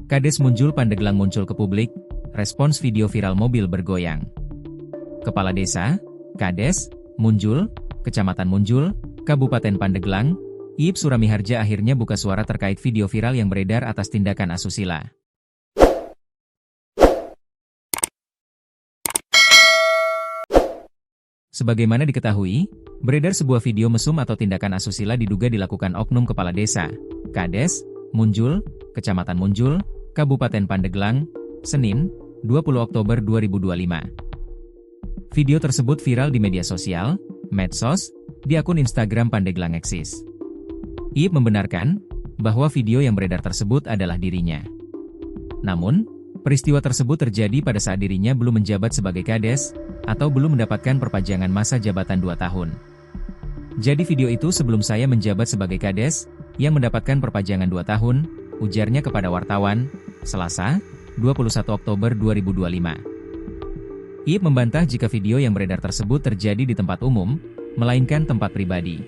Kades Munjul Pandeglang muncul ke publik, respons video viral mobil bergoyang. Kepala Desa, Kades, Munjul, Kecamatan Munjul, Kabupaten Pandeglang, Iip Suramiharja akhirnya buka suara terkait video viral yang beredar atas tindakan asusila. Sebagaimana diketahui, beredar sebuah video mesum atau tindakan asusila diduga dilakukan oknum Kepala Desa, Kades, Munjul, Kecamatan Munjul, Kabupaten Pandeglang, Senin, 20 Oktober 2025. Video tersebut viral di media sosial, medsos, di akun Instagram Pandeglang Eksis. Iip membenarkan bahwa video yang beredar tersebut adalah dirinya. Namun, peristiwa tersebut terjadi pada saat dirinya belum menjabat sebagai Kades, atau belum mendapatkan perpanjangan masa jabatan 2 tahun. Jadi video itu sebelum saya menjabat sebagai Kades, yang mendapatkan perpanjangan 2 tahun, ujarnya kepada wartawan, Selasa, 21 Oktober 2025. Iip membantah jika video yang beredar tersebut terjadi di tempat umum, melainkan tempat pribadi.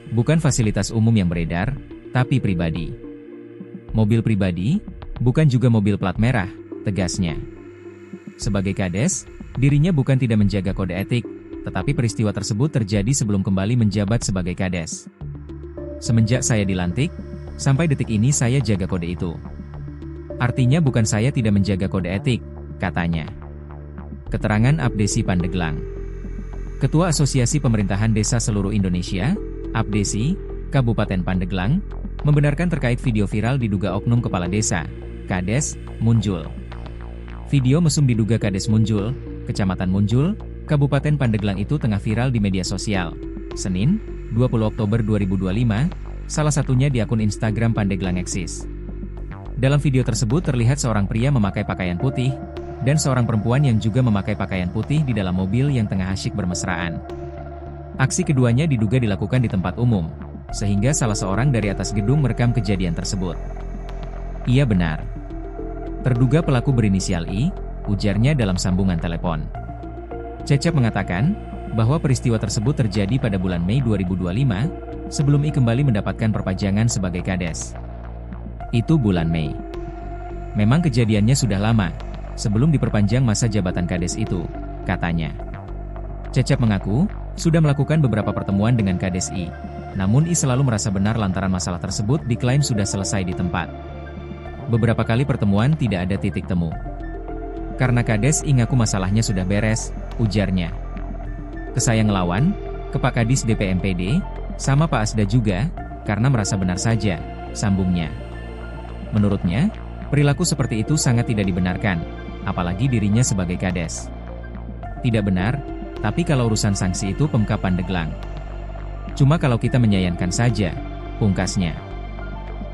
Bukan fasilitas umum yang beredar, tapi pribadi. Mobil pribadi, bukan juga mobil plat merah, tegasnya. Sebagai Kades, dirinya bukan tidak menjaga kode etik, tetapi peristiwa tersebut terjadi sebelum kembali menjabat sebagai Kades. Semenjak saya dilantik, sampai detik ini saya jaga kode itu. Artinya bukan saya tidak menjaga kode etik, katanya. Keterangan Abdesi Pandeglang. Ketua Asosiasi Pemerintahan Desa Seluruh Indonesia, Abdesi, Kabupaten Pandeglang, membenarkan terkait video viral diduga oknum Kepala Desa, Kades, Munjul. Video mesum diduga Kades Munjul, Kecamatan Munjul, Kabupaten Pandeglang itu tengah viral di media sosial. Senin, 20 Oktober 2025, salah satunya di akun Instagram Pandeglang Eksis. Dalam video tersebut terlihat seorang pria memakai pakaian putih, dan seorang perempuan yang juga memakai pakaian putih di dalam mobil yang tengah asyik bermesraan. Aksi keduanya diduga dilakukan di tempat umum, sehingga salah seorang dari atas gedung merekam kejadian tersebut. Iya benar. Terduga pelaku berinisial I, ujarnya dalam sambungan telepon. Cecep mengatakan bahwa peristiwa tersebut terjadi pada bulan Mei 2025, sebelum I kembali mendapatkan perpanjangan sebagai Kades. Itu bulan Mei. Memang kejadiannya sudah lama, sebelum diperpanjang masa jabatan Kades itu, katanya. Cecep mengaku, sudah melakukan beberapa pertemuan dengan Kades I. Namun I selalu merasa benar lantaran masalah tersebut diklaim sudah selesai di tempat. Beberapa kali pertemuan tidak ada titik temu. Karena Kades I ngaku masalahnya sudah beres, ujarnya. Ke saya ngelawan, ke Pak Kadis DPMPD, sama Pak Asda juga, karena merasa benar saja, sambungnya. Menurutnya, perilaku seperti itu sangat tidak dibenarkan, apalagi dirinya sebagai Kades. Tidak benar, tapi kalau urusan sanksi itu Pemkab Pandeglang. Cuma kalau kita menyayangkan saja, pungkasnya.